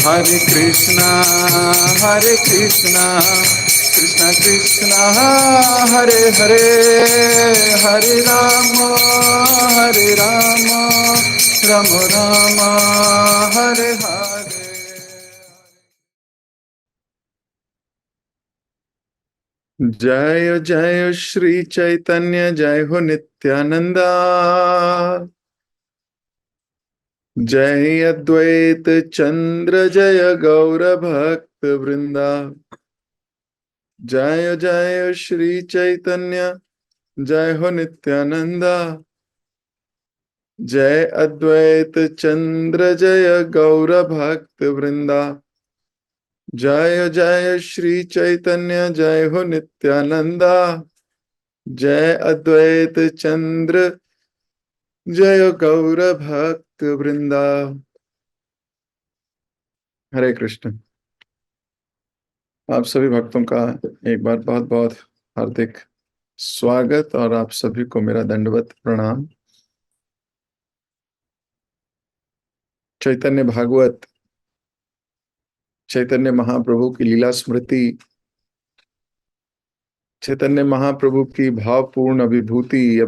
Hare Krishna, Hare Krishna, Krishna Krishna, Hare Hare, Hare Rama, Hare Rama, Rama Rama, Hare Hare. जय जय श्री चैतन्य, जय हो नित्यानंदा, जय अद्वैत चंद्र, जय गौर भक्त वृंदा। जय जय श्री चैतन्य, जय हो नित्यानंदा, जय अद्वैत चंद्र, जय गौर भक्त वृंदा। जय जय श्री चैतन्य, जय हो नित्यानंदा, जय अद्वैत चंद्र, जय गौर भक्त वृंदा। हरे कृष्ण। आप सभी भक्तों का एक बार बहुत बहुत हार्दिक स्वागत और आप सभी को मेरा दंडवत प्रणाम। चैतन्य भागवत, चैतन्य महाप्रभु की लीला स्मृति, चैतन्य महाप्रभु की भावपूर्ण अभिभूति,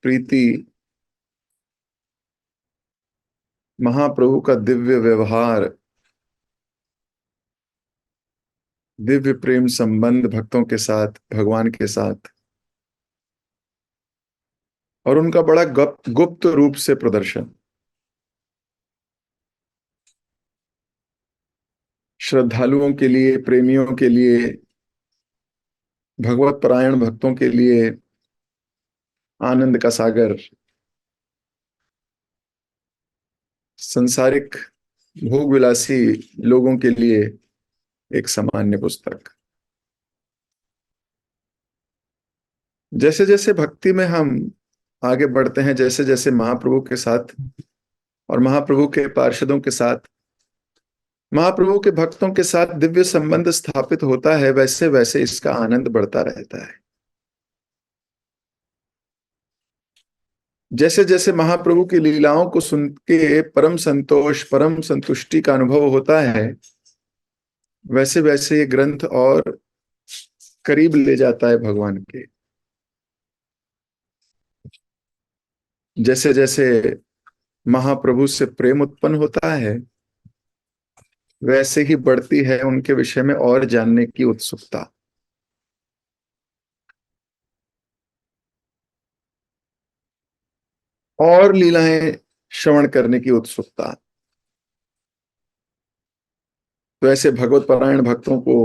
प्रीति, महाप्रभु का दिव्य व्यवहार, दिव्य प्रेम संबंध भक्तों के साथ, भगवान के साथ, और उनका बड़ा गुप्त रूप से प्रदर्शन श्रद्धालुओं के लिए, प्रेमियों के लिए, भगवत परायण भक्तों के लिए आनंद का सागर, संसारिक भोग विलासी लोगों के लिए एक सामान्य पुस्तक। जैसे जैसे भक्ति में हम आगे बढ़ते हैं, जैसे जैसे महाप्रभु के साथ और महाप्रभु के पार्षदों के साथ, महाप्रभु के भक्तों के साथ दिव्य संबंध स्थापित होता है, वैसे वैसे इसका आनंद बढ़ता रहता है। जैसे जैसे महाप्रभु की लीलाओं को सुन के परम संतोष, परम संतुष्टि का अनुभव होता है, वैसे वैसे ये ग्रंथ और करीब ले जाता है भगवान के। जैसे जैसे महाप्रभु से प्रेम उत्पन्न होता है, वैसे ही बढ़ती है उनके विषय में और जानने की उत्सुकता। और लीलाएं श्रवण करने की उत्सुकता। तो ऐसे भगवत परायण भक्तों को,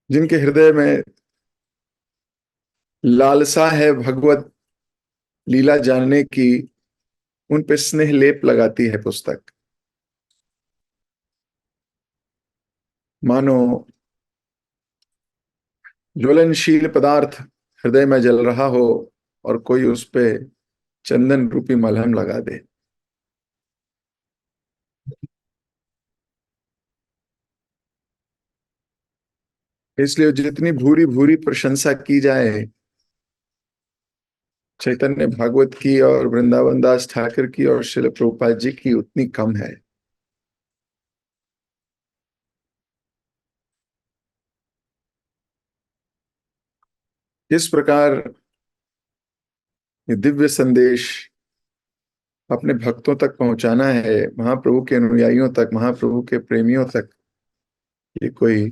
जिनके हृदय में लालसा है भगवत लीला जानने की, उन पे स्नेह लेप लगाती है पुस्तक। मानो ज्वलनशील पदार्थ हृदय में जल रहा हो और कोई उस पे चंदन रूपी मलहम लगा दे। इसलिए जितनी भूरी भूरी प्रशंसा की जाए चैतन्य भागवत की और वृंदावन दास ठाकुर की और श्रील प्रभुपाद जी की, उतनी कम है। इस प्रकार ये दिव्य संदेश अपने भक्तों तक पहुंचाना है, महाप्रभु के अनुयायियों तक, महाप्रभु के प्रेमियों तक। ये कोई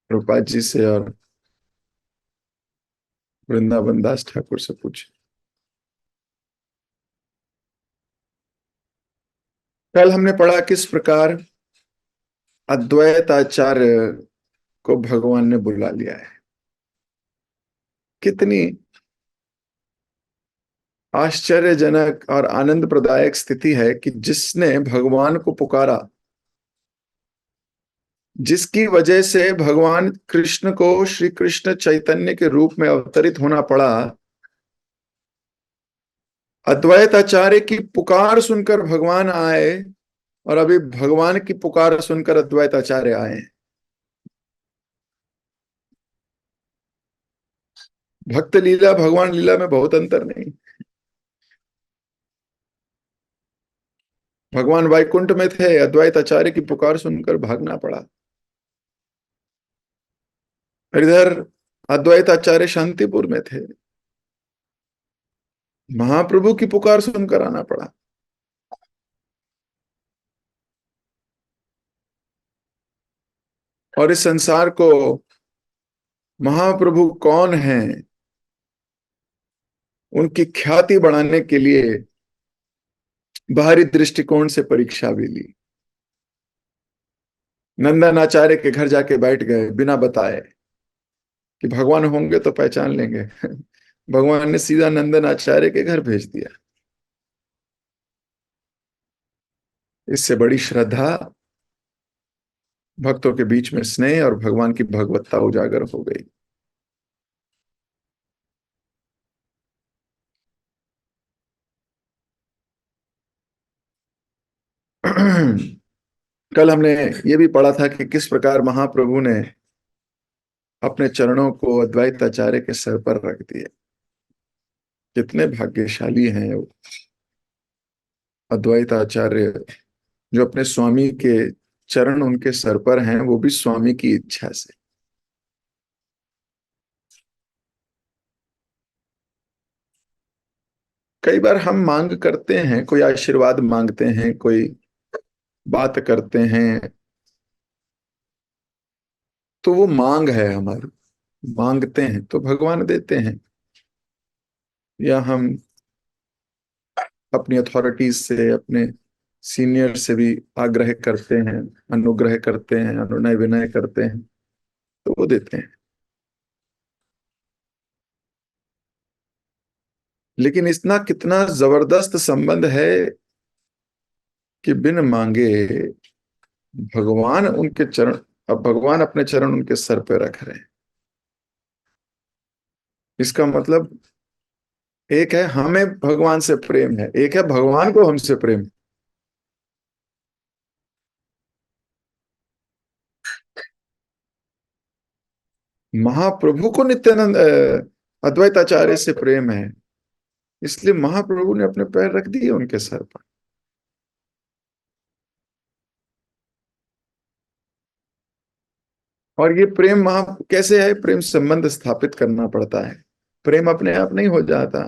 प्रभुपाद जी से और वृंदावन दास ठाकुर से पूछे। कल हमने पढ़ा किस प्रकार अद्वैत आचार्य को भगवान ने बुला लिया है। कितनी आश्चर्यजनक और आनंद प्रदायक स्थिति है कि जिसने भगवान को पुकारा, जिसकी वजह से भगवान कृष्ण को श्री कृष्ण चैतन्य के रूप में अवतरित होना पड़ा, अद्वैत आचार्य की पुकार सुनकर भगवान आए और अभी भगवान की पुकार सुनकर अद्वैत आचार्य आए। भक्त लीला भगवान लीला में बहुत अंतर नहीं। भगवान वैकुंठ में थे, अद्वैत आचार्य की पुकार सुनकर भागना पड़ा। इधर अद्वैत आचार्य शांतिपुर में थे, महाप्रभु की पुकार सुनकर आना पड़ा। और इस संसार को महाप्रभु कौन है, उनकी ख्याति बढ़ाने के लिए बाहरी दृष्टिकोण से परीक्षा भी ली। नंदन आचार्य के घर जाके बैठ गए बिना बताए कि भगवान होंगे तो पहचान लेंगे। भगवान ने सीधा नंदन आचार्य के घर भेज दिया। इससे बड़ी श्रद्धा, भक्तों के बीच में स्नेह और भगवान की भगवत्ता उजागर हो गई। कल हमने ये भी पढ़ा था कि किस प्रकार महाप्रभु ने अपने चरणों को अद्वैत आचार्य के सर पर रख दिए। कितने भाग्यशाली हैं वो अद्वैत आचार्य, जो अपने स्वामी के चरण उनके सर पर हैं, वो भी स्वामी की इच्छा से। कई बार हम मांग करते हैं, कोई आशीर्वाद मांगते हैं, कोई बात करते हैं, तो वो मांग है हमारी। मांगते हैं तो भगवान देते हैं, या हम अपनी अथॉरिटीज से, अपने सीनियर से भी आग्रह करते हैं, अनुग्रह करते हैं, अनुनय विनय करते हैं, तो वो देते हैं। लेकिन इतना कितना जबरदस्त संबंध है कि बिन मांगे भगवान उनके चरण, अब भगवान अपने चरण उनके सर पे रख रहे हैं। इसका मतलब एक है हमें भगवान से प्रेम है, एक है भगवान को हमसे प्रेम। महाप्रभु को नित्यानंद अद्वैत आचार्य से प्रेम है, इसलिए महाप्रभु ने अपने पैर रख दिए उनके सर पर। और ये प्रेम महा कैसे है? प्रेम संबंध स्थापित करना पड़ता है, प्रेम अपने आप नहीं हो जाता।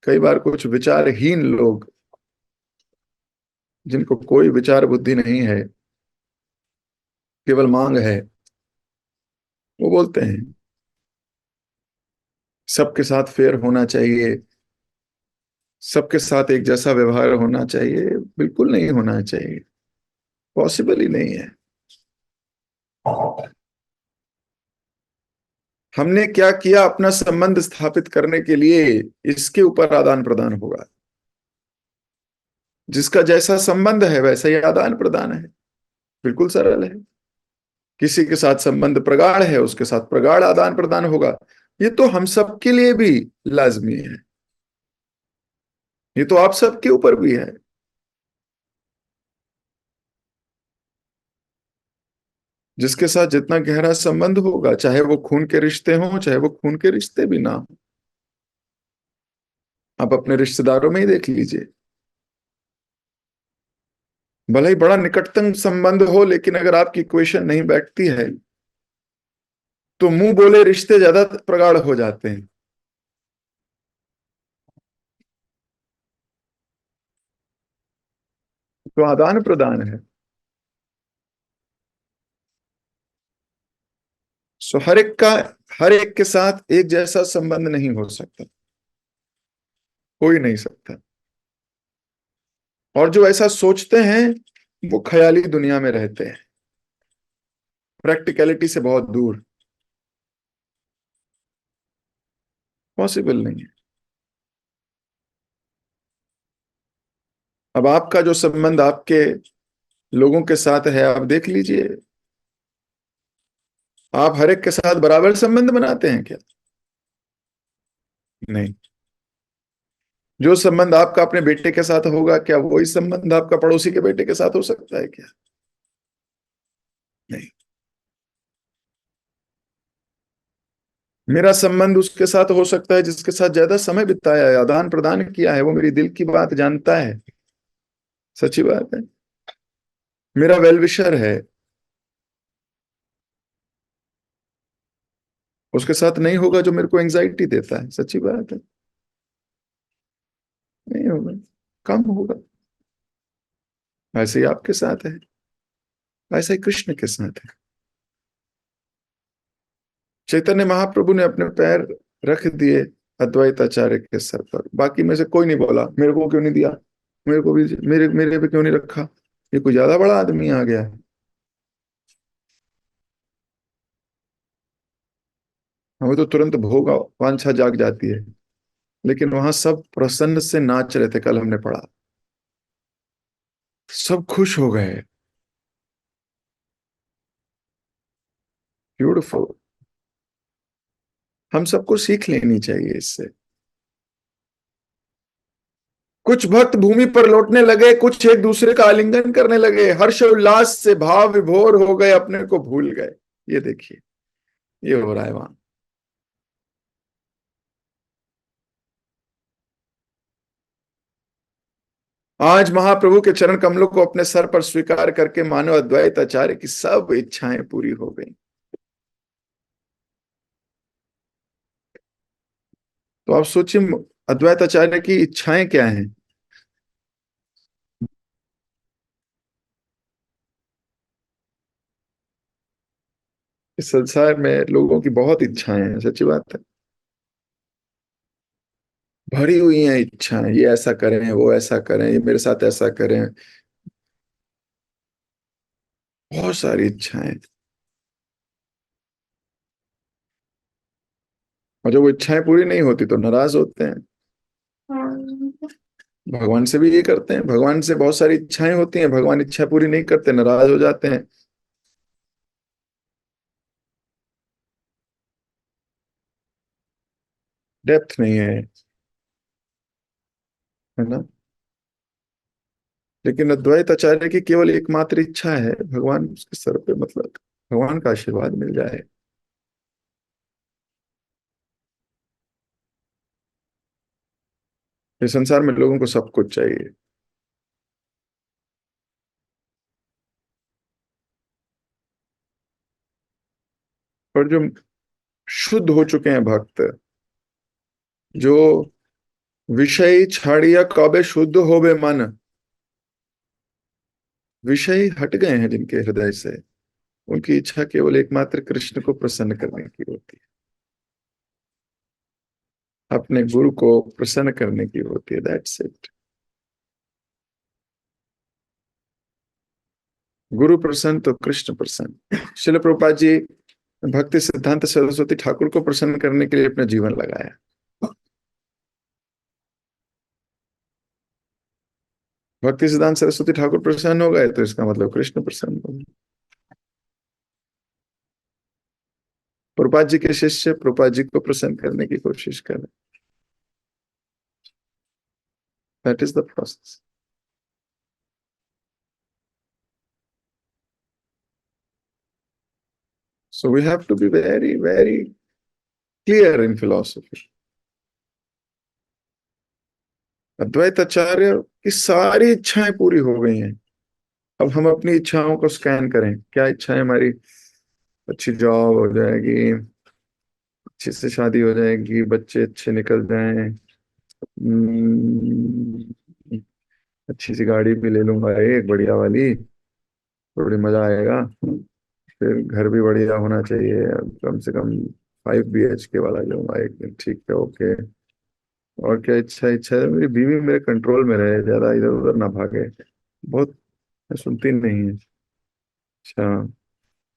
कई बार कुछ विचारहीन लोग, जिनको कोई विचार बुद्धि नहीं है, केवल मांग है, वो बोलते हैं सबके साथ फेयर होना चाहिए, सबके साथ एक जैसा व्यवहार होना चाहिए। बिल्कुल नहीं होना चाहिए, पॉसिबल ही नहीं है। हमने क्या किया अपना संबंध स्थापित करने के लिए, इसके ऊपर आदान प्रदान होगा। जिसका जैसा संबंध है वैसा ही आदान प्रदान है, बिल्कुल सरल है। किसी के साथ संबंध प्रगाढ़ है, उसके साथ प्रगाढ़ आदान प्रदान होगा। ये तो हम सब के लिए भी लाजमी है, ये तो आप सबके ऊपर भी है। जिसके साथ जितना गहरा संबंध होगा, चाहे वो खून के रिश्ते हों, चाहे वो खून के रिश्ते भी ना हो। आप अपने रिश्तेदारों में ही देख लीजिए, भले ही बड़ा निकटतम संबंध हो, लेकिन अगर आपकी इक्वेशन नहीं बैठती है तो मुंह बोले रिश्ते ज्यादा प्रगाढ़ हो जाते हैं। तो आदान प्रदान है। सो हर एक के साथ एक जैसा संबंध नहीं हो सकता, हो ही नहीं सकता। और जो ऐसा सोचते हैं वो ख्याली दुनिया में रहते हैं, प्रैक्टिकलिटी से बहुत दूर। पॉसिबल नहीं है। अब आपका जो संबंध आपके लोगों के साथ है, आप देख लीजिए, आप हर एक के साथ बराबर संबंध बनाते हैं क्या? नहीं। जो संबंध आपका अपने बेटे के साथ होगा, क्या वही संबंध आपका पड़ोसी के बेटे के साथ हो सकता है क्या? नहीं। मेरा संबंध उसके साथ हो सकता है जिसके साथ ज्यादा समय बिताया है, आदान प्रदान किया है, वो मेरी दिल की बात जानता है। सच्ची बात है। मेरा वेल विशर है, उसके साथ नहीं होगा जो मेरे को एंजाइटी देता है। सच्ची बात है, नहीं होगा, कम होगा। ऐसे ही आपके साथ है, ऐसे ही कृष्ण के साथ है। चैतन्य महाप्रभु ने अपने पैर रख दिए अद्वैत आचार्य के सर पर, बाकी में से कोई नहीं बोला मेरे को क्यों नहीं दिया, मेरे को भी, मेरे मेरे पे क्यों नहीं रखा, ये कोई ज्यादा बड़ा आदमी आ गया है। हमें तो तुरंत भोग वांछा जाग जाती है, लेकिन वहां सब प्रसन्न से नाच रहे थे, कल हमने पढ़ा, सब खुश हो गए। ब्यूटिफुल। हम सबको सीख लेनी चाहिए इससे। कुछ भक्त भूमि पर लौटने लगे, कुछ एक दूसरे का आलिंगन करने लगे, हर्ष उल्लास से भाव विभोर हो गए, अपने को भूल गए। ये देखिए, ये हो रहा है वहां। आज महाप्रभु के चरण कमलों को अपने सर पर स्वीकार करके मानव अद्वैत आचार्य की सब इच्छाएं पूरी हो गई। तो आप सोचिए, अद्वैत आचार्य की इच्छाएं क्या हैं। इस संसार में लोगों की बहुत इच्छाएं हैं, सच्ची बात है, भरी हुई हैं इच्छाएं। ये ऐसा करें, वो ऐसा करें, ये मेरे साथ ऐसा करें, बहुत सारी इच्छाएं। और जब वो इच्छाएं पूरी नहीं होती तो नाराज होते हैं। भगवान से भी ये करते हैं, भगवान से बहुत सारी इच्छाएं होती हैं, भगवान इच्छा पूरी नहीं करते, नाराज हो जाते हैं। डेप्थ नहीं है, है ना। लेकिन अद्वैत आचार्य की केवल एकमात्र इच्छा है, भगवान उसके सर पे, मतलब भगवान का आशीर्वाद मिल जाए। इस संसार में लोगों को सब कुछ चाहिए, पर जो शुद्ध हो चुके हैं भक्त, जो विषय छाड़िया कबे शुद्ध होवे मन, विषय हट गए हैं जिनके हृदय से, उनकी इच्छा केवल एकमात्र कृष्ण को प्रसन्न करने की होती है, अपने गुरु को प्रसन्न करने की होती है। That's it. गुरु प्रसन्न तो कृष्ण प्रसन्न। शिल प्रभुपाद जी भक्ति सिद्धांत सरस्वती ठाकुर को प्रसन्न करने के लिए अपना जीवन लगाया। भक्ति सिद्धांत सरस्वती ठाकुर प्रसन्न हो गए तो इसका मतलब कृष्ण प्रसन्न हो गए। प्रभुपाद जी के शिष्य प्रभुपाद जी को प्रसन्न करने की कोशिश करें। That is the process. So we have to be very, very clear in philosophy. अद्वैत आचार्य की सारी इच्छाएं पूरी हो गई हैं। अब हम अपनी इच्छाओं को स्कैन करें, क्या इच्छाएं हमारी। अच्छी जॉब हो जाएगी, अच्छे से शादी हो जाएगी, बच्चे अच्छे निकल जाएं, अच्छी सी गाड़ी भी ले लूंगा एक बढ़िया वाली, थोड़ी मजा आएगा। फिर घर भी बढ़िया होना चाहिए, कम से कम 5 BHK वाला लूंगा एक दिन, ठीक है, ओके। और क्या इच्छा, इच्छा है मेरी बीवी मेरे कंट्रोल में रहे, ज्यादा इधर उधर ना भागे, बहुत सुनती नहीं है। अच्छा,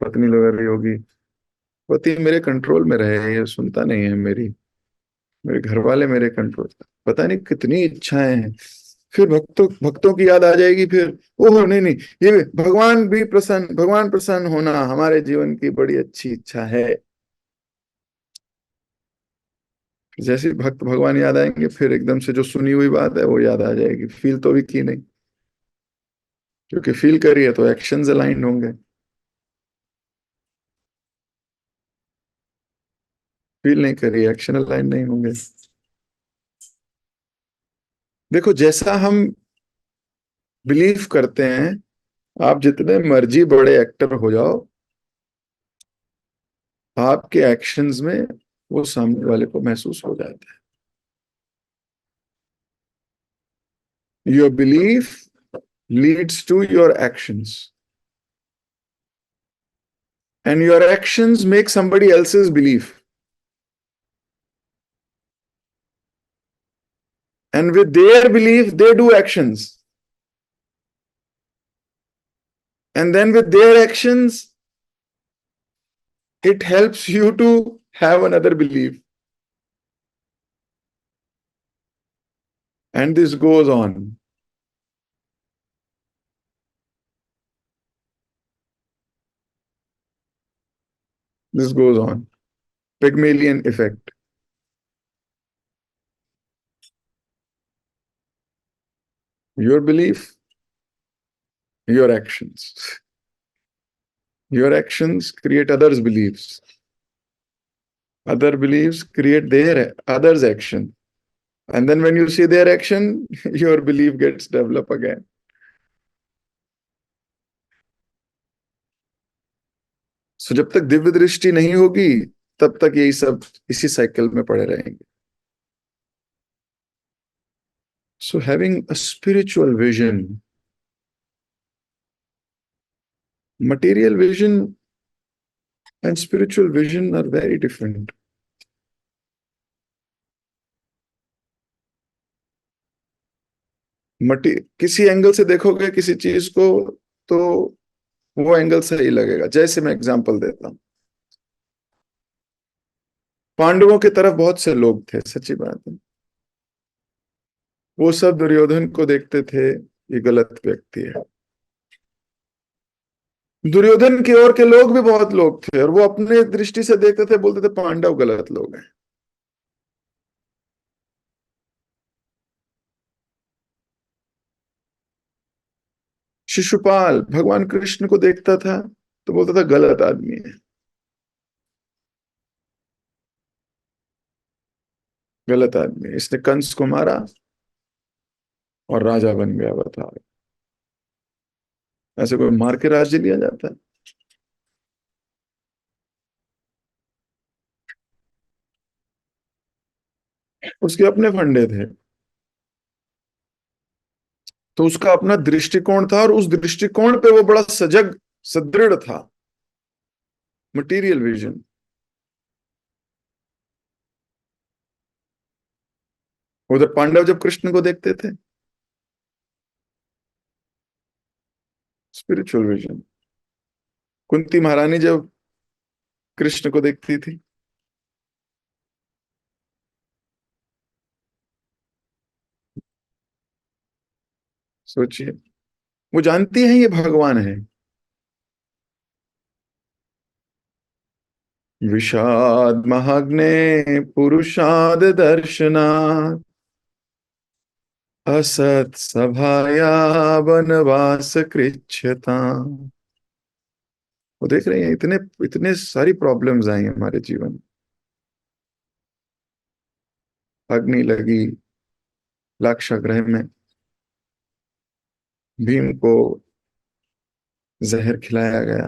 पत्नी लोग रही होगी, पति मेरे कंट्रोल में रहे, ये सुनता नहीं है मेरी, मेरे घर वाले मेरे कंट्रोल। पता नहीं कितनी इच्छाएं हैं। फिर भक्तों भक्तों की याद आ जाएगी, फिर ओहो नहीं नहीं, ये भगवान भी प्रसन्न, भगवान प्रसन्न होना हमारे जीवन की बड़ी अच्छी इच्छा है। जैसे ही भक्त भगवान याद आएंगे, फिर एकदम से जो सुनी हुई बात है वो याद आ जाएगी, फील तो भी की नहीं, क्योंकि फील करिए तो एक्शंस अलाइन होंगे, फील नहीं करिए एक्शन अलाइन नहीं होंगे। देखो, जैसा हम बिलीव करते हैं, आप जितने मर्जी बड़े एक्टर हो जाओ, आपके एक्शंस में वो सामने वाले को महसूस हो जाता है। Your belief leads to your actions, and your actions make somebody else's belief, and with their belief they do actions, and then with their actions it helps you to have another belief, and this goes on. This goes on. Pygmalion effect. Your belief, your actions. Your actions create others' beliefs. Other beliefs create their others' action. And then when you see their action, your belief gets developed again. So जब तक दिव्य दृष्टि नहीं होगी, तब तक यही सब इसी साइकिल में पड़े रहेंगे. So having a spiritual vision, material vision and spiritual vision are very different. किसी एंगल से देखोगे किसी चीज को तो वो एंगल सही लगेगा. जैसे मैं एग्जांपल देता हूं, पांडवों की तरफ बहुत से लोग थे, सच्ची बात है. वो सब दुर्योधन को देखते थे, ये गलत व्यक्ति है. दुर्योधन की ओर के लोग भी बहुत लोग थे, और वो अपने दृष्टि से देखते थे, बोलते थे पांडव गलत लोग हैं. शिशुपाल भगवान कृष्ण को देखता था तो बोलता था गलत आदमी है, गलत आदमी है, इसने कंस को मारा और राजा बन गया. बता, ऐसे कोई मार के राज्य लिया जाता है? उसके अपने फंडे थे, तो उसका अपना दृष्टिकोण था, और उस दृष्टिकोण पे वो बड़ा सजग सुदृढ़ था. Material vision. उधर पांडव जब कृष्ण को देखते थे, स्पिरिचुअल विजन. कुंती महारानी जब कृष्ण को देखती थी, सोचिए, वो जानती है ये भगवान है. विषाद महाग्ने पुरुषाद दर्शना असत सभाया वनवास कृच्छता. वो देख रहे हैं, इतने इतने सारी प्रॉब्लम्स आई हमारे जीवन में. अग्नि लगी लाक्षागृह में, भीम को जहर खिलाया गया,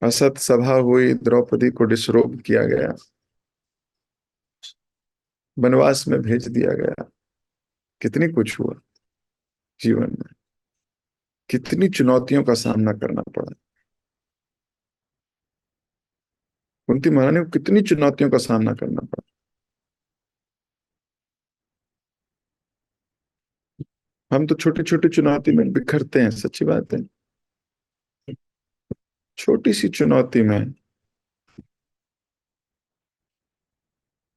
असत सभा हुई, द्रौपदी को डिसरोब किया गया, वनवास में भेज दिया गया. कितनी कुछ हुआ जीवन में, कितनी चुनौतियों का सामना करना पड़ा. कुंती महारानी को कितनी चुनौतियों का सामना करना पड़ा. हम तो छोटी छोटी चुनौती में बिखरते हैं, सच्ची बात है. छोटी सी चुनौती में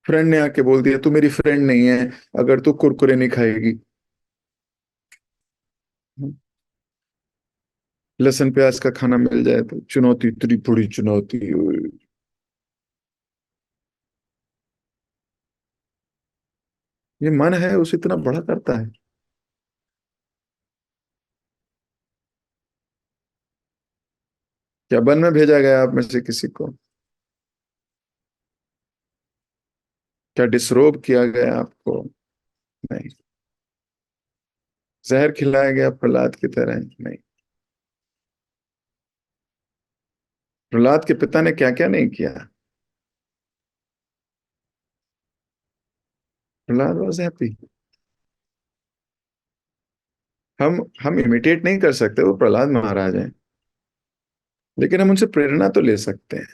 फ्रेंड ने आके बोल दिया तू मेरी फ्रेंड नहीं है अगर तू कुरकुरे नहीं खाएगी. लहसुन प्याज का खाना मिल जाए तो चुनौती, इतनी बड़ी चुनौती. ये मन है उसे इतना बड़ा करता है. क्या वन में भेजा गया आप में से किसी को? क्या डिसरोब किया गया आपको? नहीं। जहर खिलाया गया प्रहलाद की तरह? नहीं। प्रहलाद के पिता ने क्या क्या नहीं किया? Prahlad was happy. हम इमिटेट नहीं कर सकते, वो प्रहलाद महाराज हैं, लेकिन हम उनसे प्रेरणा तो ले सकते हैं।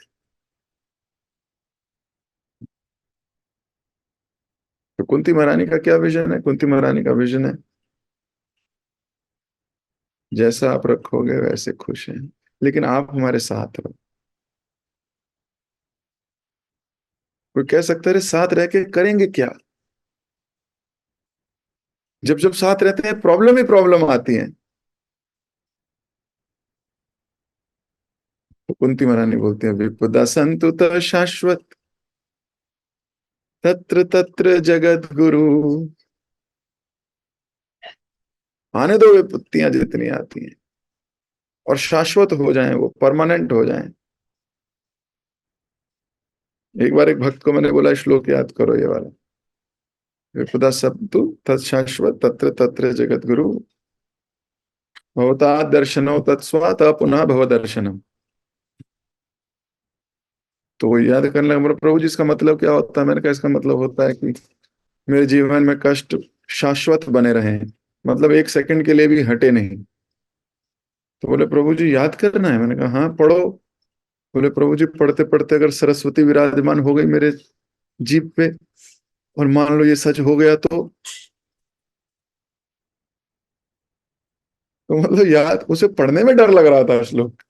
तो कुंती महारानी का क्या विजन है? कुंती महारानी का विजन है, जैसा आप रखोगे वैसे खुश हैं, लेकिन आप हमारे साथ रहो। कोई कह सकता है, "अरे साथ रह के करेंगे क्या?" जब जब साथ रहते हैं प्रॉब्लम ही प्रॉब्लम आती है। तो कुंती महारानी बोलती है, विपदा संतुत शाश्वत, तत्र तत्र जगत गुरु। आने दो विपत्तियां जितनी आती हैं, और शाश्वत हो जाएं, वो परमानेंट हो जाएं। एक बार एक भक्त को मैंने बोला, श्लोक याद करो ये वाला, विपदा सत्तु तत्शाश्वत तत्र तत्र जगत गुरु, भवता दर्शनो तत्स्वात् पुनः भव दर्शनम। तो वो याद करने लगा, बोला, प्रभु जी इसका मतलब क्या होता है? मैंने कहा, इसका मतलब होता है कि मेरे जीवन में कष्ट शाश्वत बने रहे, मतलब एक सेकंड के लिए भी हटे नहीं। तो बोले, प्रभु जी याद करना है? मैंने कहा हाँ पढ़ो। बोले, प्रभु जी पढ़ते पढ़ते अगर सरस्वती विराजमान हो गई मेरे जीभ पे, और मान लो ये सच हो गया, तो मतलब याद, उसे पढ़ने में डर लग रहा था श्लोक।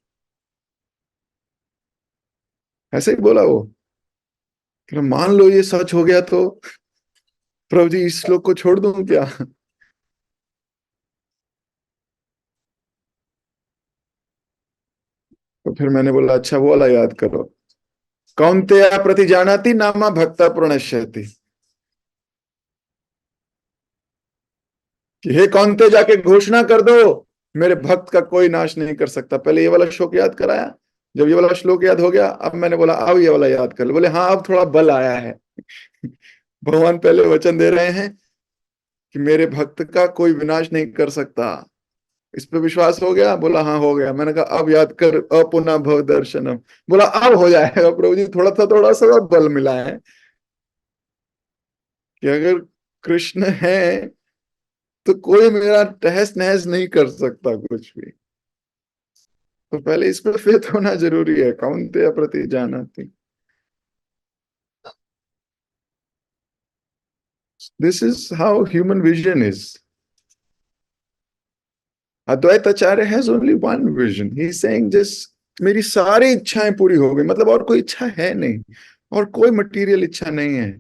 ऐसे ही बोला वो कि मान लो ये सच हो गया, तो प्रभु जी इस श्लोक को छोड़ दूं क्या? तो फिर मैंने बोला, अच्छा वो वाला याद करो, कौन्तेय प्रति जानाति नामा भक्ता प्रणश्यति, कि हे कौन्ते जाके घोषणा कर दो, मेरे भक्त का कोई नाश नहीं कर सकता। पहले ये वाला श्लोक याद कराया, जब ये वाला श्लोक याद हो गया, अब मैंने बोला अब ये वाला याद कर लो। बोले हाँ अब थोड़ा बल आया है। भगवान पहले वचन दे रहे हैं कि मेरे भक्त का कोई विनाश नहीं कर सकता। इस पे विश्वास हो गया? बोला हाँ हो गया। मैंने कहा अब याद कर, अपुनः भव दर्शनम। बोला अब हो जाएगा प्रभु जी, थोड़ा सा और बल मिला है, कि अगर कृष्ण है तो कोई मेरा तहस नहस नहीं कर सकता कुछ भी। तो पहले इस पर फेथ होना जरूरी है, कौन्तेय प्रति जानाति। This is how human vision is. Advaita Acharya has only one vision, he is saying this, मेरी सारी इच्छाएं पूरी हो गई, मतलब और कोई इच्छा है नहीं, और कोई मटेरियल इच्छा नहीं है।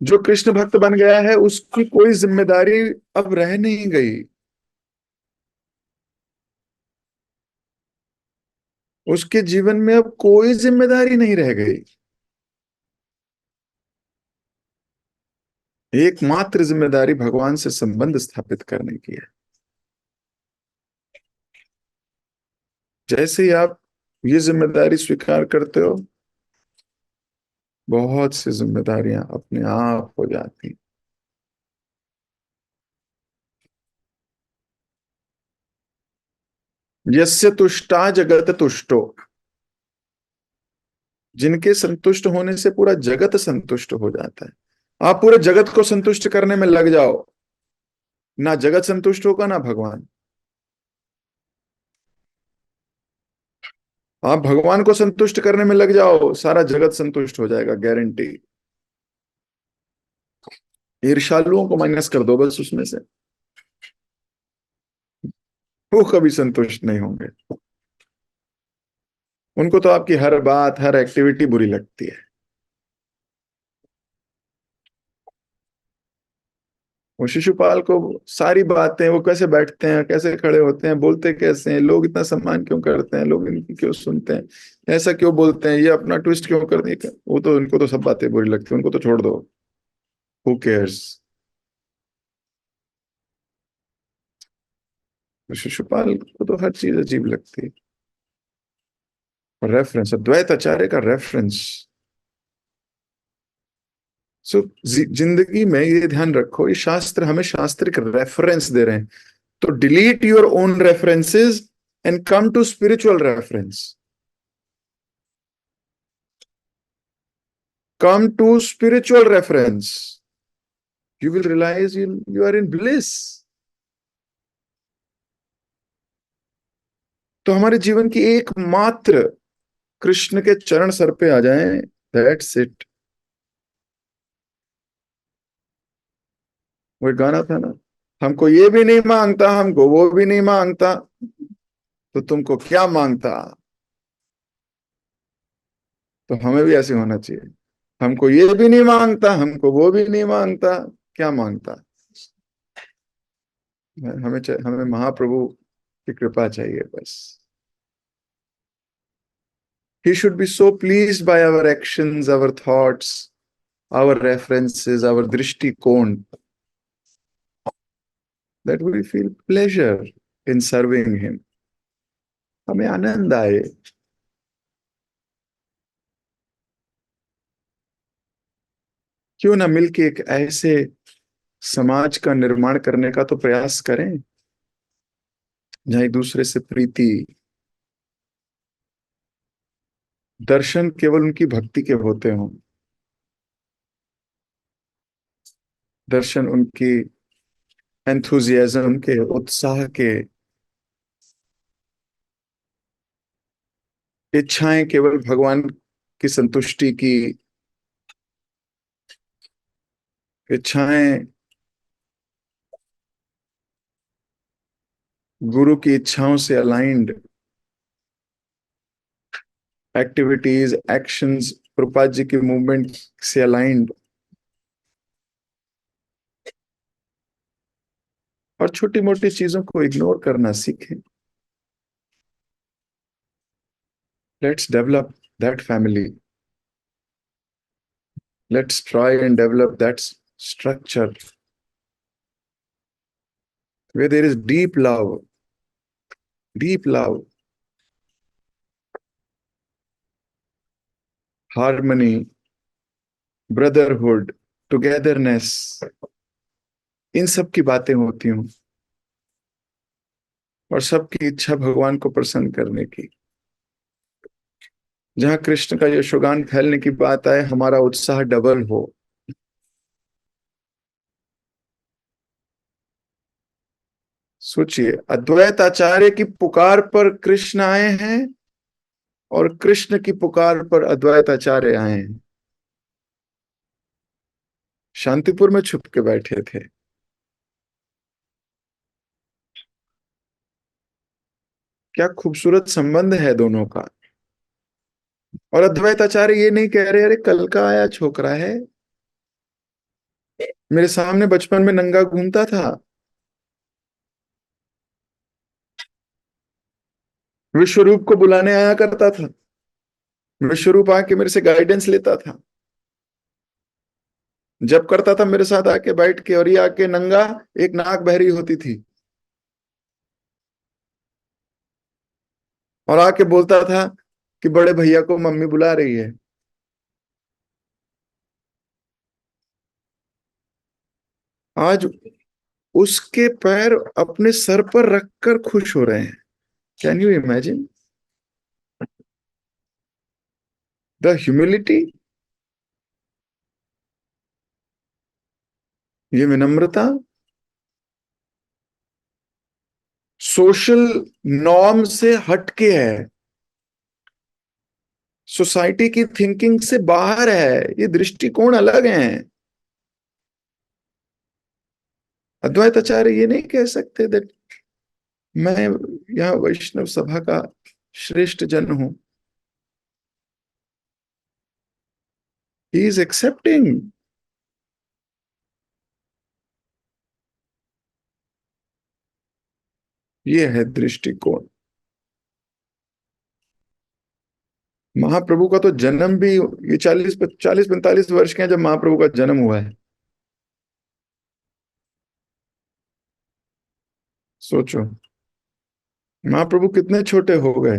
जो कृष्ण भक्त बन गया है उसकी कोई जिम्मेदारी अब रह नहीं गई, उसके जीवन में अब कोई जिम्मेदारी नहीं रह गई। एकमात्र जिम्मेदारी भगवान से संबंध स्थापित करने की है। जैसे ही आप ये जिम्मेदारी स्वीकार करते हो, बहुत सी जिम्मेदारियां अपने आप हो जाती। यस्य तुष्टा जगत तुष्टो, जिनके संतुष्ट होने से पूरा जगत संतुष्ट हो जाता है। आप पूरे जगत को संतुष्ट करने में लग जाओ, ना जगत संतुष्ट होगा ना भगवान। आप भगवान को संतुष्ट करने में लग जाओ, सारा जगत संतुष्ट हो जाएगा, गारंटी। ईर्ष्यालुओं को माइनस कर दो बस उसमें से, वो कभी संतुष्ट नहीं होंगे। उनको तो आपकी हर बात, हर एक्टिविटी बुरी लगती है। वो शिशुपाल को सारी बातें, वो कैसे बैठते हैं, कैसे खड़े होते हैं, बोलते कैसे हैं, लोग इतना सम्मान क्यों करते हैं, लोग इनकी क्यों सुनते हैं, ऐसा क्यों बोलते हैं, ये अपना ट्विस्ट क्यों करते हैं, वो तो, उनको तो सब बातें बुरी लगती है, उनको तो छोड़ दो, हु केयर्स। शिशुपाल को तो हर चीज अजीब लगती है। रेफरेंस, अद्वैत आचार्य का रेफरेंस सो जिंदगी में ये ध्यान रखो, ये शास्त्र हमें शास्त्रिक रेफरेंस दे रहे हैं, तो delete your own references and come to spiritual reference, come to spiritual reference. You will realize you are in bliss. तो हमारे जीवन की एकमात्र कृष्ण के चरण सर पे आ जाएं, दैट्स इट। वो एक गाना था ना, हमको ये भी नहीं मांगता, हमको वो भी नहीं मांगता, तो तुमको क्या मांगता। तो हमें भी ऐसे होना चाहिए, हमको ये भी नहीं मांगता, हमको वो भी नहीं मांगता, क्या मांगता। हमें महाप्रभु की कृपा चाहिए बस। He should be so pleased by our actions, our thoughts, our references, our drishtikon, that we feel pleasure in serving him. हमें आनंद आए। क्यों ना मिलके एक ऐसे समाज का निर्माण करने का तो प्रयास करें जहां एक दूसरे से प्रीति, दर्शन केवल उनकी भक्ति के होते हों, दर्शन उनकी एंथुजियाज्म के, उत्साह के, इच्छाएं केवल भगवान की संतुष्टि की, इच्छाएं गुरु की इच्छाओं से aligned, activities, actions Prabhupada ji की मूवमेंट से अलाइंड, और छोटी मोटी चीजों को इग्नोर करना सीखें। Let's develop that family, let's try and develop that structure where there is deep love, harmony, brotherhood, togetherness, इन सब की बातें होती हूँ, और सबकी इच्छा भगवान को प्रसन्न करने की। जहां कृष्ण का यशोगान फैलने की बात आए, हमारा उत्साह डबल हो। सोचिए, अद्वैत आचार्य की पुकार पर कृष्ण आए हैं और कृष्ण की पुकार पर अद्वैत आचार्य आए हैं। शांतिपुर में छुप के बैठे थे। क्या खूबसूरत संबंध है दोनों का। और अद्वैत आचार्य ये नहीं कह रहे, अरे कल का आया छोकरा है, मेरे सामने बचपन में नंगा घूमता था, विश्वरूप को बुलाने आया करता था, विश्वरूप आके मेरे से गाइडेंस लेता था, जब करता था मेरे साथ आके बैठ के, और ये आके नंगा, एक नाक बहरी होती थी, और आके बोलता था कि बड़े भैया को मम्मी बुला रही है। आज उसके पैर अपने सर पर रखकर खुश हो रहे हैं। Can you imagine the humility, ये विनम्रता, सोशल नॉर्म से हटके है, सोसाइटी की थिंकिंग से बाहर है, ये दृष्टिकोण अलग है। अद्वैत आचार्य ये नहीं कह सकते दैट मैं यहाँ वैष्णव सभा का श्रेष्ठ जन हूं। He is accepting. ये है दृष्टिकोण। महाप्रभु का तो जन्म भी, ये 40-45 वर्ष के हैं जब महाप्रभु का जन्म हुआ है। सोचो, महाप्रभु कितने छोटे हो गए।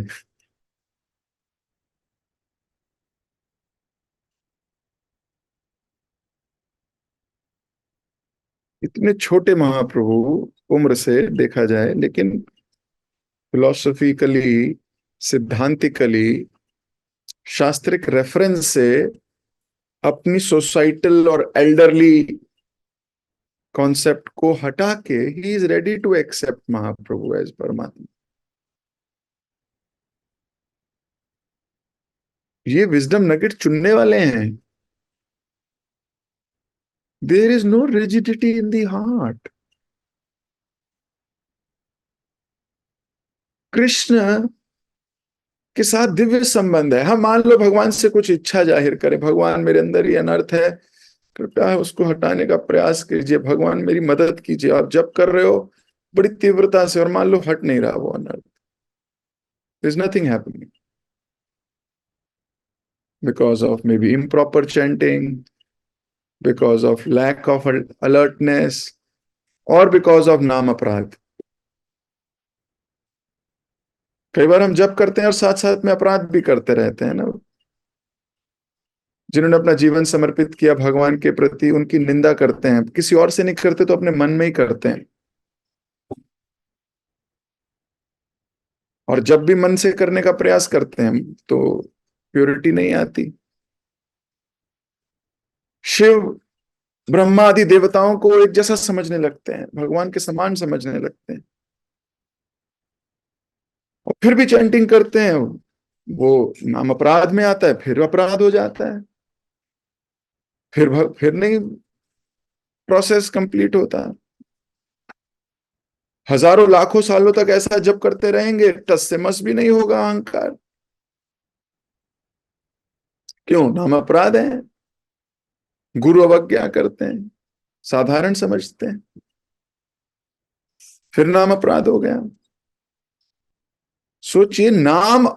इतने छोटे महाप्रभु उम्र से देखा जाए, लेकिन फिलोसफिकली, सिद्धांतिकली, शास्त्रिक रेफरेंस से अपनी सोसाइटल और एल्डरली कॉन्सेप्ट को हटा के he is ready to accept Mahaprabhu as परमात्मा। ये विजडम नगेट चुनने वाले हैं। There is no rigidity in the heart. Krishna के साथ दिव्य संबंध है। हम मान लो भगवान से कुछ इच्छा जाहिर करें, भगवान मेरे अंदर ये अनर्थ है, कृपया उसको हटाने का प्रयास कीजिए, भगवान मेरी मदद कीजिए। आप जब कर रहे हो बड़ी तीव्रता से और मान लो हट नहीं रहा वो अनर्थ, there's nothing happening because of maybe improper chanting, because of lack of alertness, और because of नाम अपराध। कई बार हम जप करते हैं और साथ साथ में अपराध भी करते रहते हैं ना। जिन्होंने अपना जीवन समर्पित किया भगवान के प्रति, उनकी निंदा करते हैं, किसी और से नहीं करते तो अपने मन में ही करते हैं। और जब भी मन से करने का प्रयास करते हैं तो प्योरिटी नहीं आती। शिव ब्रह्मा आदि देवताओं को एक जैसा समझने लगते हैं, भगवान के समान समझने लगते हैं, और फिर भी चैंटिंग करते हैं। वो नाम अपराध में आता है, फिर अपराध हो जाता है, फिर नहीं प्रोसेस कंप्लीट होता। हजारों लाखों सालों तक ऐसा जब करते रहेंगे, टस से मस भी नहीं होगा अहंकार। क्यों? नाम अपराध है, गुरु अवज्ञा करते हैं, साधारण समझते हैं, फिर नाम अपराध हो गया। सोचिए, नाम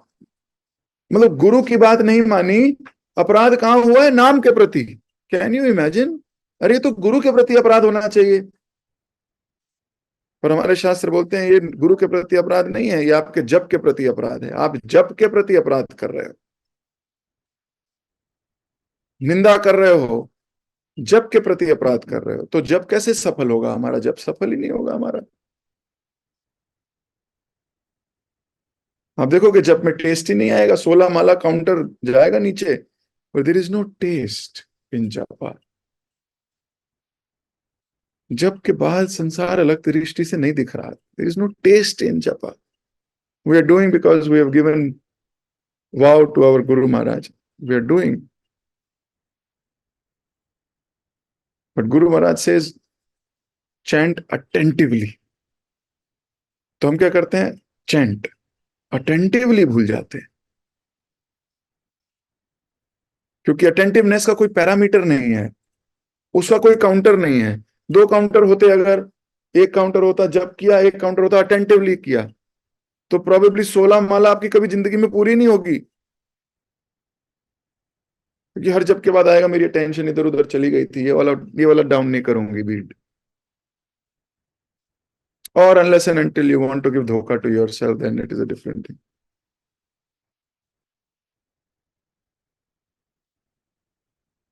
मतलब गुरु की बात नहीं मानी, अपराध कहां हुआ है? नाम के प्रति। Can you imagine? अरे तो गुरु के प्रति अपराध होना चाहिए, पर हमारे शास्त्र बोलते हैं ये गुरु के प्रति अपराध नहीं है, ये आपके जप के प्रति अपराध है। आप जप के प्रति अपराध कर रहे हो, निंदा कर रहे हो, जप के प्रति अपराध कर रहे हो। तो जप कैसे सफल होगा? हमारा जप सफल ही नहीं होगा हमारा। आप देखोगे जप में टेस्ट ही नहीं आएगा, 16 माला काउंटर जाएगा नीचे, पर there is no taste in जपा। जप के बाद संसार अलग दृष्टि से नहीं दिख रहा। There is no taste in japa. We are doing because we have given vow to our Guru Maharaj. We are doing, but Guru Maharaj says chant attentively. तो हम क्या करते हैं? चैंट अटेंटिवली भूल जाते हैं, क्योंकि अटेंटिवनेस का कोई पैरामीटर नहीं है, उसका कोई काउंटर नहीं है। दो काउंटर होते, अगर एक काउंटर होता जब किया, एक काउंटर होता अटेंटिवली किया, तो प्रोबेबली 16 माला आपकी कभी जिंदगी में पूरी नहीं होगी, क्योंकि हर जब के बाद आएगा मेरी अटेंशन इधर उधर चली गई थी, ये वाला डाउन नहीं करूंगी बीट। और unless and until you want to give धोखा to yourself, then it is a different thing.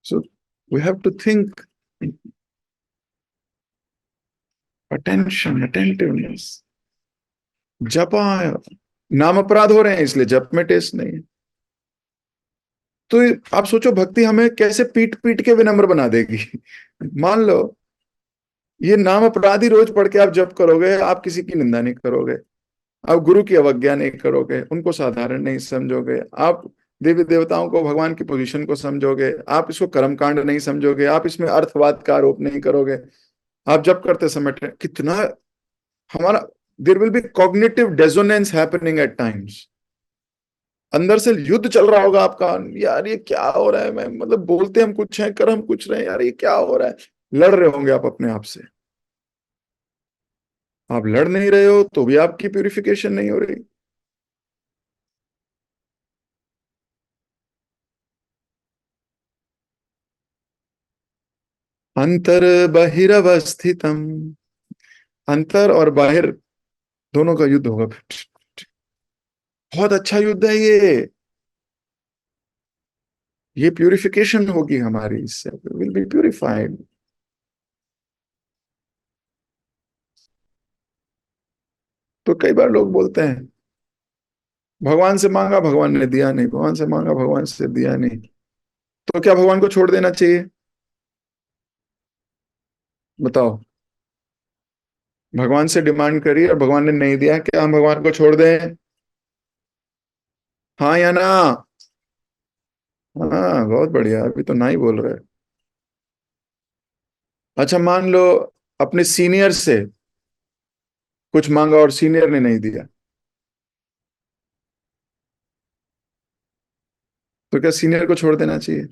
So we have to think attention, attentiveness. जपा, नाम अपराध हो रहे हैं इसलिए जप में टेस्ट नहीं है। तो आप सोचो भक्ति हमें कैसे पीट पीट के विनम्र बना देगी। मान लो ये नाम अपराध ही रोज पढ़ के आप जप करोगे, आप किसी की निंदा नहीं करोगे, आप गुरु की अवज्ञा नहीं करोगे, उनको साधारण नहीं समझोगे, आप देवी देवताओं को, भगवान की पोजीशन को समझोगे, आप इसको कर्मकांड नहीं समझोगे, आप इसमें अर्थवाद का आरोप नहीं करोगे। आप जब करते समय कितना हमारा, there will be cognitive dissonance happening at times. अंदर से युद्ध चल रहा होगा आपका, यार ये क्या हो रहा है, मैं मतलब बोलते हम कुछ हैं, कर हम कुछ रहे हैं, यार ये क्या हो रहा है। लड़ रहे होंगे आप अपने आप से। आप लड़ नहीं रहे हो तो भी आपकी प्यूरिफिकेशन नहीं हो रही। अंतर बहिरवस्थितम, अंतर और बाहिर दोनों का युद्ध होगा फिर। बहुत अच्छा युद्ध है ये प्यूरिफिकेशन होगी हमारी, इससे विल बी प्यूरिफाइड। तो कई बार लोग बोलते हैं भगवान से मांगा भगवान ने दिया नहीं, भगवान से मांगा भगवान से दिया नहीं, तो क्या भगवान को छोड़ देना चाहिए? बताओ। भगवान से डिमांड करी और भगवान ने नहीं दिया, क्या हम भगवान को छोड़ दें? हाँ या ना? हाँ, बहुत बढ़िया, अभी तो ना ही बोल रहे। अच्छा, मान लो अपने सीनियर से कुछ मांगा और सीनियर ने नहीं दिया, तो क्या सीनियर को छोड़ देना चाहिए?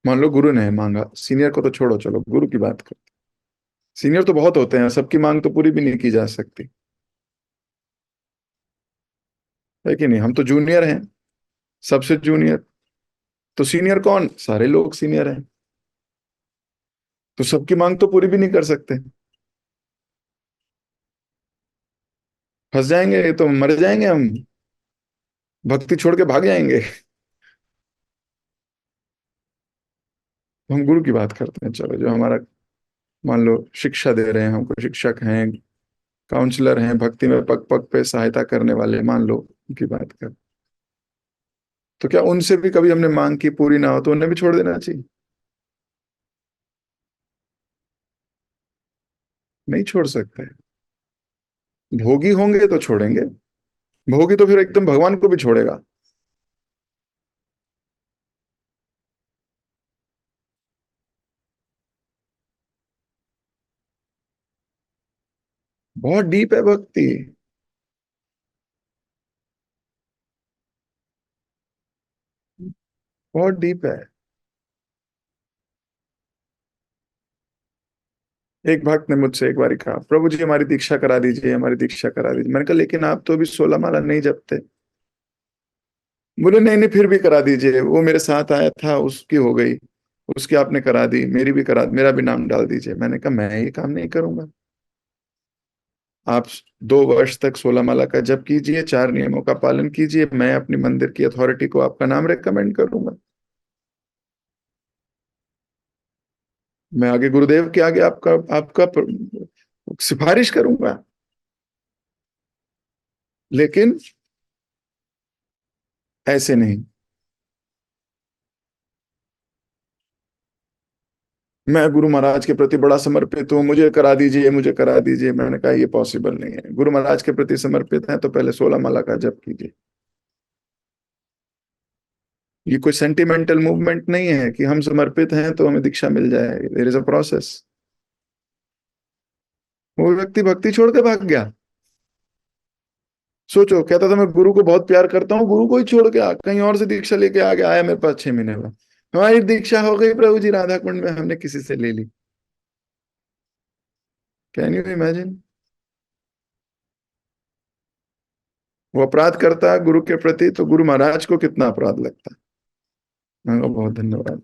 मान लो गुरु ने मांगा, सीनियर को तो छोड़ो, चलो गुरु की बात करो। सीनियर तो बहुत होते हैं, सबकी मांग तो पूरी भी नहीं की जा सकती, है कि नहीं? हम तो जूनियर हैं, सबसे जूनियर। तो सीनियर कौन? सारे लोग सीनियर हैं, तो सबकी मांग तो पूरी भी नहीं कर सकते। फंस जाएंगे तो मर जाएंगे हम, भक्ति छोड़ के भाग जाएंगे। तो हम गुरु की बात करते हैं, चलो जो हमारा मान लो शिक्षा दे रहे हैं, हमको शिक्षक हैं, काउंसलर हैं, भक्ति में पग पग पे सहायता करने वाले, मान लो उनकी बात कर। तो क्या उनसे भी कभी हमने मांग की पूरी ना हो तो उन्हें भी छोड़ देना चाहिए? नहीं छोड़ सकते। भोगी होंगे तो छोड़ेंगे, भोगी तो फिर एकदम भगवान को भी छोड़ेगा। बहुत डीप है भक्ति। बहुत डीप है। एक भक्त ने मुझसे एक बार कहा, प्रभु जी हमारी दीक्षा करा दीजिए, हमारी दीक्षा करा दीजिए। मैंने कहा लेकिन आप तो अभी 16 माला नहीं जपते। बोले नहीं नहीं, फिर भी करा दीजिए, वो मेरे साथ आया था, उसकी हो गई, उसकी आपने करा दी, मेरी भी करा, मेरा भी नाम डाल दीजिए। मैंने कहा मैं ये काम नहीं करूंगा। आप 2 वर्ष तक 16 माला का जप कीजिए, 4 नियमों का पालन कीजिए, मैं अपनी मंदिर की अथॉरिटी को आपका नाम रेकमेंड करूंगा। मैं आगे गुरुदेव के आगे आपका आपका सिफारिश करूंगा। लेकिन ऐसे नहीं। मैं गुरु महाराज के प्रति बड़ा समर्पित हूँ, मुझे करा दीजिए, मुझे करा दीजिए। मैंने कहा ये पॉसिबल नहीं है, गुरु महाराज के प्रति समर्पित हैं तो पहले 16 माला का जप कीजिए। ये कोई सेंटिमेंटल मूवमेंट नहीं है कि हम समर्पित हैं तो हमें दीक्षा मिल जाए, देयर इज अ प्रोसेस। वो व्यक्ति भक्ति छोड़ के भाग गया। सोचो, कहता था मैं गुरु को बहुत प्यार करता हूँ, गुरु को ही छोड़ के कहीं और से दीक्षा लेके आ गया, आया मेरे पास 6 महीने में, हमारी दीक्षा हो गई प्रभु जी राधा कुंड में, हमने किसी से ले ली। Can you imagine? वो अपराध करता है गुरु के प्रति, तो गुरु महाराज को कितना अपराध लगता है। मैंने कहा बहुत धन्यवाद।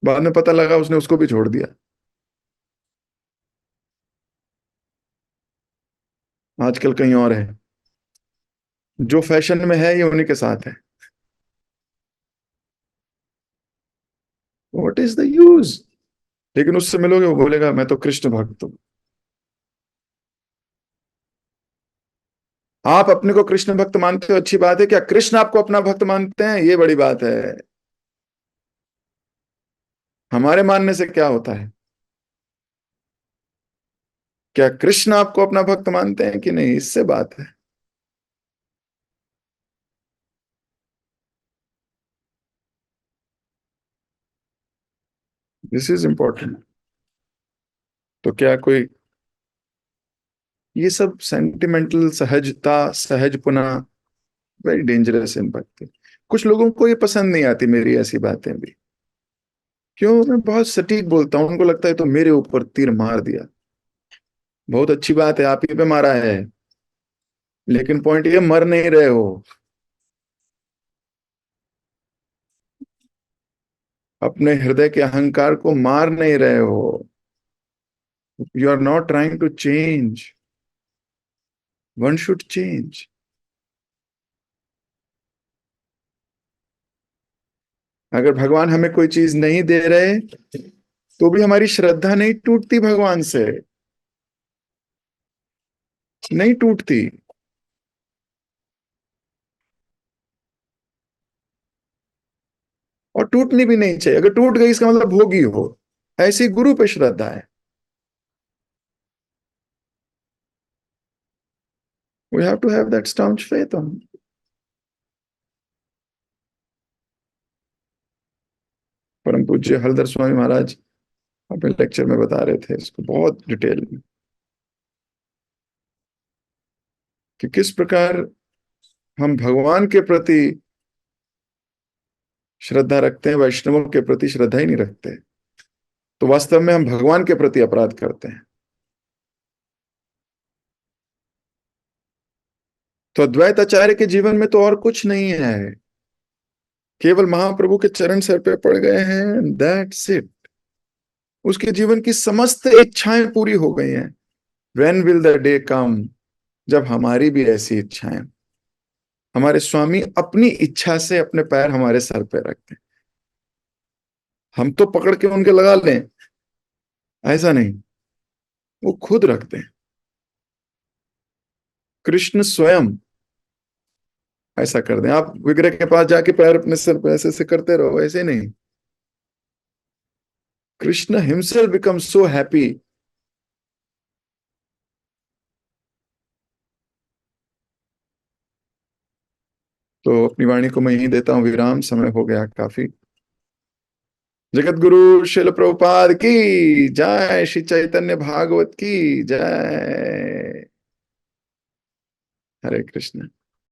बाद में पता लगा उसने उसको भी छोड़ दिया। आजकल कहीं और है, जो फैशन में है ये उन्हीं के साथ है। What is the use? लेकिन उससे मिलोगे वो बोलेगा मैं तो कृष्ण भक्त हूं। आप अपने को कृष्ण भक्त मानते हो, अच्छी बात है, क्या कृष्ण आपको अपना भक्त मानते हैं? ये बड़ी बात है। हमारे मानने से क्या होता है? क्या कृष्ण आपको अपना भक्त मानते हैं कि नहीं, इससे बात है। This is important. तो क्या कोई ये सब सेंटिमेंटल सहजता, सहजपना, वेरी डेंजरस इन भक्ति। कुछ लोगों को ये पसंद नहीं आती मेरी ऐसी बातें भी। क्यों? मैं बहुत सटीक बोलता हूँ, उनको लगता है तो मेरे ऊपर तीर मार दिया। बहुत अच्छी बात है, आप ही पे मारा है, लेकिन पॉइंट ये मर नहीं रहे हो। अपने हृदय के अहंकार को मार नहीं रहे हो। You are not trying to change, one should change. अगर भगवान हमें कोई चीज नहीं दे रहे तो भी हमारी श्रद्धा नहीं टूटती भगवान से। नहीं टूटती। और टूटनी भी नहीं चाहिए। अगर टूट गई इसका मतलब भोगी हो। ऐसी गुरु पे श्रद्धा है। We have to have that staunch faith on. परम पूज्य हरदर स्वामी महाराज अपने लेक्चर में बता रहे थे इसको बहुत डिटेल में, कि किस प्रकार हम भगवान के प्रति श्रद्धा रखते हैं, वैष्णवों के प्रति श्रद्धा ही नहीं रखते। तो वास्तव में हम भगवान के प्रति अपराध करते हैं। तो अद्वैत आचार्य के जीवन में तो और कुछ नहीं है, केवल महाप्रभु के चरण सर पे पड़ गए हैं, दैट्स इट। उसके जीवन की समस्त इच्छाएं पूरी हो गई हैं। व्हेन विल द डे कम, जब हमारी भी ऐसी इच्छाएं, हमारे स्वामी अपनी इच्छा से अपने पैर हमारे सर पे रखते हैं। हम तो पकड़ के उनके लगा लें, ऐसा नहीं, वो खुद रखते हैं। कृष्ण स्वयं ऐसा कर दें। आप विग्रह के पास जाके पैर अपने सर पे ऐसे ऐसे करते रहो, ऐसे नहीं। Krishna himself become so happy. तो अपनी वाणी को मैं यही देता हूँ विराम, समय हो गया काफी। जगत गुरु शिल प्रभुपाद की जय, श्री चैतन्य भागवत की जय। हरे कृष्ण।